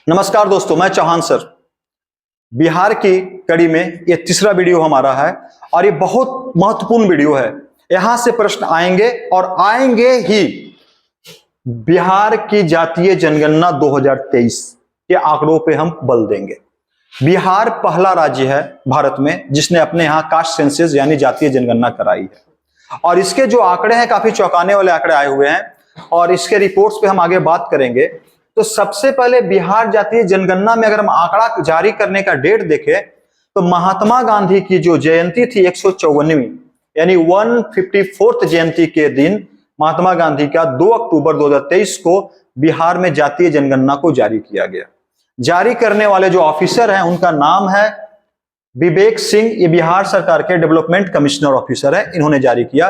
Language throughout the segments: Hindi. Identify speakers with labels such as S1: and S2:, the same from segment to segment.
S1: नमस्कार दोस्तों, मैं चौहान सर। बिहार की कड़ी में ये तीसरा वीडियो हमारा है और ये बहुत महत्वपूर्ण वीडियो है। यहां से प्रश्न आएंगे और आएंगे ही। बिहार की जातीय जनगणना 2023 के आंकड़ों पे हम बल देंगे। बिहार पहला राज्य है भारत में जिसने अपने यहाँ कास्ट सेंसस यानी जातीय जनगणना कराई है और इसके जो आंकड़े हैं काफी चौंकाने वाले आंकड़े आए हुए हैं और इसके रिपोर्ट्स पे हम आगे बात करेंगे। तो सबसे पहले बिहार जातीय जनगणना में अगर हम आंकड़ा जारी करने का डेट देखें तो महात्मा गांधी की जो जयंती थी 154वीं यानी 154th जयंती के दिन महात्मा गांधी का 2 अक्टूबर 2023 को बिहार में जातीय जनगणना को जारी किया गया। जारी करने वाले जो ऑफिसर हैं उनका नाम है विवेक सिंह। ये बिहार सरकार के डेवलपमेंट कमिश्नर ऑफिसर है, इन्होंने जारी किया।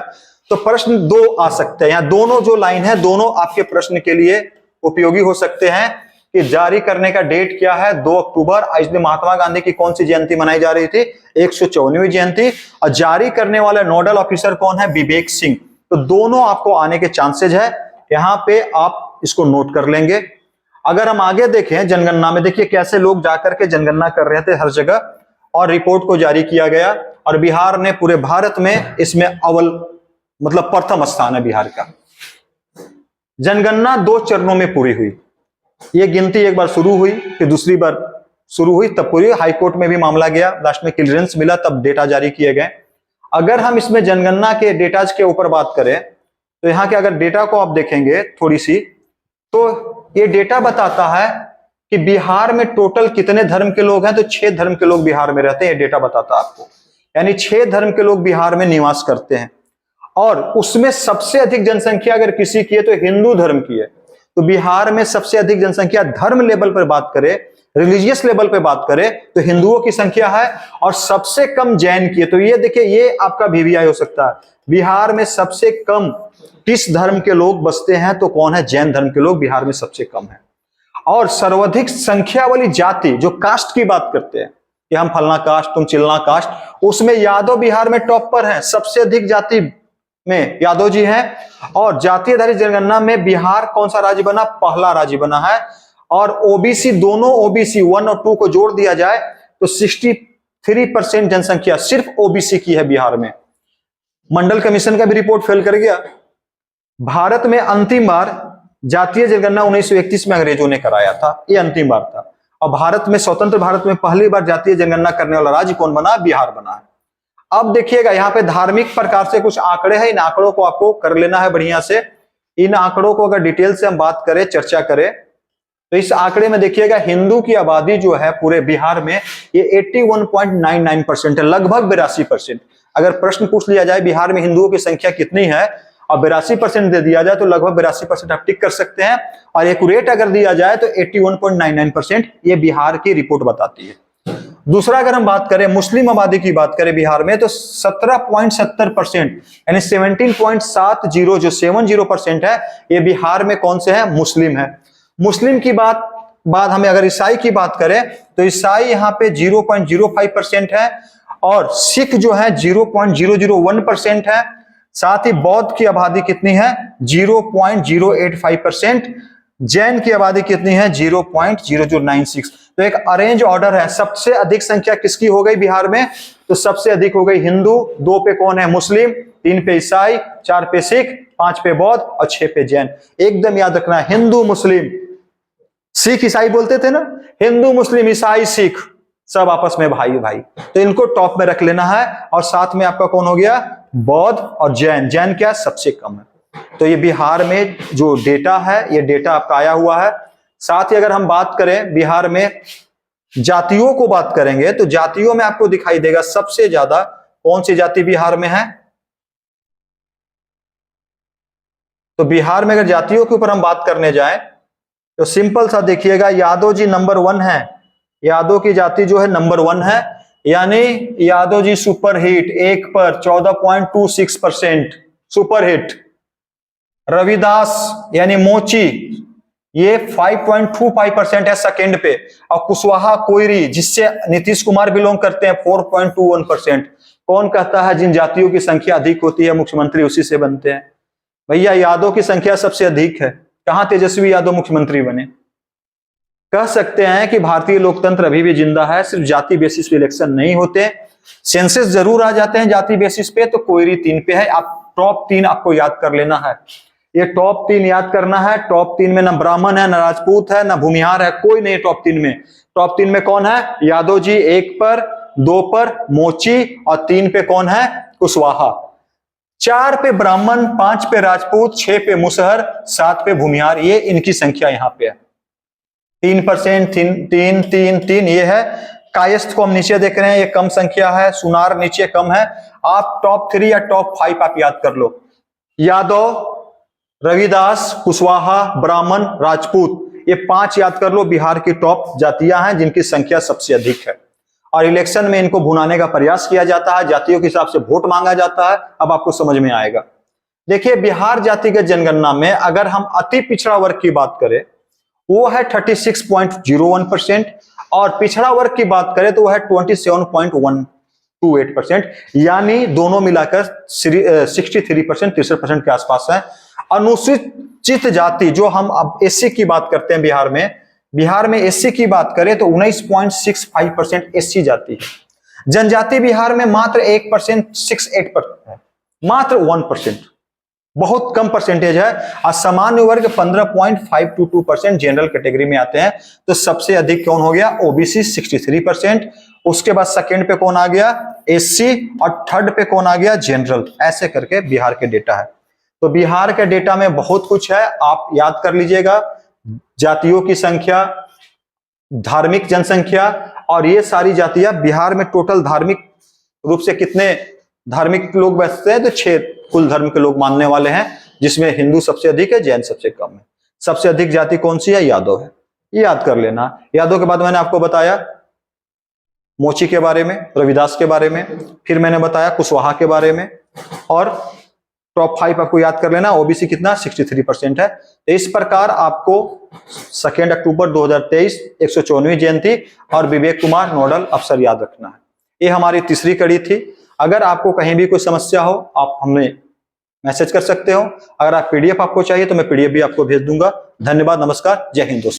S1: तो प्रश्न दो आ सकते हैं, यहाँ दोनों जो लाइन है दोनों आपके प्रश्न के लिए उपयोगी हो सकते हैं कि जारी करने का डेट क्या है 2 अक्टूबर। आज में महात्मा गांधी की कौन सी जयंती मनाई जा रही थी? 154वीं जयंती। और जारी करने वाला नोडल ऑफिसर कौन है? विवेक सिंह। तो दोनों आपको आने के चांसेज है, यहां पे आप इसको नोट कर लेंगे। अगर हम आगे देखें जनगणना में, देखिए कैसे लोग जाकर के जनगणना कर रहे थे हर जगह और रिपोर्ट को जारी किया गया और बिहार ने पूरे भारत में इसमें अव्वल मतलब प्रथम स्थान है बिहार का। जनगणना 2 चरणों में पूरी हुई। ये गिनती एक बार शुरू हुई फिर दूसरी बार शुरू हुई, तब पूरी हाईकोर्ट में भी मामला गया, लास्ट में क्लियरेंस मिला, तब डेटा जारी किए गए। अगर हम इसमें जनगणना के डेटाज के ऊपर बात करें तो यहाँ के अगर डेटा को आप देखेंगे थोड़ी सी, तो ये डेटा बताता है कि बिहार में टोटल कितने धर्म के लोग हैं। तो 6 धर्म के लोग बिहार में रहते हैं, ये डेटा बताता है आपको। यानी 6 धर्म के लोग बिहार में निवास करते हैं और उसमें सबसे अधिक जनसंख्या अगर किसी की है तो हिंदू धर्म की है। तो बिहार में सबसे अधिक जनसंख्या धर्म लेवल पर बात करें, रिलीजियस लेवल पे बात करें तो हिंदुओं की संख्या है और सबसे कम जैन की है। तो ये देखिए, ये आपका वीवीआई हो सकता है। बिहार में सबसे कम किस धर्म के लोग बसते हैं? तो कौन है? जैन धर्म के लोग बिहार में सबसे कम है। और सर्वाधिक संख्या वाली जाति जो कास्ट की बात करते हैं कि हम फलना कास्ट, तुम चिल्ला कास्ट, उसमें यादव बिहार में टॉप पर है। सबसे अधिक जाति में यादव जी हैं और जातीय आधारित जनगणना में बिहार कौन सा राज्य बना? पहला राज्य बना है। और ओबीसी, दोनों ओबीसी 1 और 2 को जोड़ दिया जाए तो 63% जनसंख्या सिर्फ ओबीसी की है बिहार में। मंडल कमीशन का भी रिपोर्ट फेल कर गया। भारत में अंतिम बार जातीय जनगणना 1931 में अंग्रेजों ने कराया था, ये अंतिम बार था। और भारत में, स्वतंत्र भारत में पहली बार जातीय जनगणना करने वाला राज्य कौन बना? बिहार बना है। अब देखिएगा यहाँ पे धार्मिक प्रकार से कुछ आंकड़े हैं, इन आंकड़ों को आपको कर लेना है बढ़िया से। इन आंकड़ों को अगर डिटेल से हम बात करें, चर्चा करें तो इस आंकड़े में देखिएगा हिंदू की आबादी जो है पूरे बिहार में ये 81.99% है, लगभग 82%। अगर प्रश्न पूछ लिया जाए बिहार में हिंदुओं की संख्या कितनी है और 82% दे दिया जाए तो लगभग 82% आप टिक कर सकते हैं। और एक्यूरेट अगर दिया जाए तो 81.99% ये बिहार की रिपोर्ट बताती है। दूसरा, अगर हम बात करें मुस्लिम आबादी की बात करें बिहार में तो 17.70% यानी 17.70 जो 70% है ये बिहार में कौन से है? मुस्लिम है। मुस्लिम की बात हमें अगर ईसाई की बात करें तो ईसाई यहाँ पे 0.05% है और सिख जो है 0.001% है। साथ ही बौद्ध की आबादी कितनी है? 0.085%। जैन की आबादी कितनी है? 0.0096। तो एक अरेंज ऑर्डर है। सबसे अधिक संख्या किसकी हो गई बिहार में? तो सबसे अधिक हो गई हिंदू, 2 पे कौन है? मुस्लिम, 3 पे ईसाई, 4 पे सिख, 5 पे बौद्ध और 6 पे जैन। एकदम याद रखना है, हिंदू मुस्लिम, सिख ईसाई बोलते थे ना, हिंदू मुस्लिम ईसाई सिख सब आपस में भाई भाई, तो इनको टॉप में रख लेना है। और साथ में आपका कौन हो गया? बौद्ध और जैन। जैन क्या? सबसे कम है। तो ये बिहार में जो डेटा है ये डेटा आपका आया हुआ है। साथ ही अगर हम बात करें बिहार में जातियों को बात करेंगे तो जातियों में आपको दिखाई देगा सबसे ज्यादा कौन सी जाति बिहार में है? तो बिहार में अगर जातियों के ऊपर हम बात करने जाएं तो सिंपल सा देखिएगा, यादव जी नंबर 1 है। यादव की जाति जो है नंबर 1 है, यानी यादव जी सुपरहिट 1 पर 14.26% सुपरहिट। रविदास यानी मोची ये 5.25% है सेकंड पे। और कुशवाहा कोयरी जिससे नीतीश कुमार बिलोंग करते हैं 4.21%। कौन कहता है जिन जातियों की संख्या अधिक होती है मुख्यमंत्री उसी से बनते हैं? भैया यादव की संख्या सबसे अधिक है, कहां तेजस्वी यादव मुख्यमंत्री बने? कह सकते हैं कि भारतीय लोकतंत्र अभी भी जिंदा है, सिर्फ जाति बेसिस पे इलेक्शन नहीं होते। सेंसस जरूर आ जाते हैं जाति बेसिस पे, तो क्वेरी 3 पे है। आप टॉप 3 आपको याद कर लेना है, ये टॉप 3 याद करना है। टॉप 3 में ना ब्राह्मण है, ना राजपूत है, ना भूमिहार है, कोई नहीं टॉप 3 में। टॉप 3 में कौन है? यादव जी 1 पर, 2 पर मोची और 3 पे कौन है? कुशवाहा। 4 पे ब्राह्मण, 5 पे राजपूत, 6 पे मुसहर, 7 पे भूमिहार। ये इनकी संख्या यहां पे है। 3%, 3 ये है। कायस्थ को हम नीचे देख रहे हैं, ये कम संख्या है। सुनार नीचे कम है। आप टॉप 3 या टॉप 5 आप याद कर लो। यादव, रविदास, कुशवाहा, ब्राह्मण, राजपूत, ये 5 याद कर लो। बिहार की टॉप जातियां हैं जिनकी संख्या सबसे अधिक है, और इलेक्शन में इनको भुनाने का प्रयास किया जाता है, जातियों के हिसाब से वोट मांगा जाता है। अब आपको समझ में आएगा। देखिए, बिहार जातिगत जनगणना में अगर हम अति पिछड़ा वर्ग की बात करें, वो है 36.01%, और पिछड़ा वर्ग की बात करें तो वो है 27.128%, यानी दोनों मिलाकर 63%, 63% के आसपास है। अनुसूचित जाति, जो हम अब एससी की बात करते हैं बिहार में एससी की बात करें तो 19.65% एससी जाति है। जनजाति बिहार में मात्र 1%, 68% है, मात्र 1%, बहुत कम परसेंटेज है। और सामान्य वर्ग 15.522% जनरल कैटेगरी में आते हैं। तो सबसे अधिक कौन हो गया? ओबीसी 63%। उसके बाद सेकंड पे कौन आ गया? एससी, और थर्ड पे कौन आ गया? जनरल। ऐसे करके बिहार के डेटा है। तो बिहार के डेटा में बहुत कुछ है, आप याद कर लीजिएगा। जातियों की संख्या, धार्मिक जनसंख्या, और ये सारी जातियां बिहार में टोटल धार्मिक रूप से कितने धार्मिक लोग बसते हैं? तो 6 कुल धर्म के लोग मानने वाले हैं, जिसमें हिंदू सबसे अधिक है, जैन सबसे कम है। सबसे अधिक जाति कौन सी है? यादव है। ये याद कर लेना। यादव के बाद मैंने आपको बताया मोची के बारे में, रविदास के बारे में, फिर मैंने बताया कुशवाहा के बारे में, और टॉप 5 आपको याद कर लेना। ओबीसी कितना? 63% है। तो इस प्रकार आपको 2 अक्टूबर 2023 154वीं जयंती और विवेक कुमार नोडल अफसर याद रखना है। ये हमारी तीसरी कड़ी थी। अगर आपको कहीं भी कोई समस्या हो, आप हमें मैसेज कर सकते हो। अगर आप पीडीएफ आपको चाहिए तो मैं पीडीएफ भी आपको भेज दूंगा। धन्यवाद, नमस्कार, जय हिंद दोस्तों।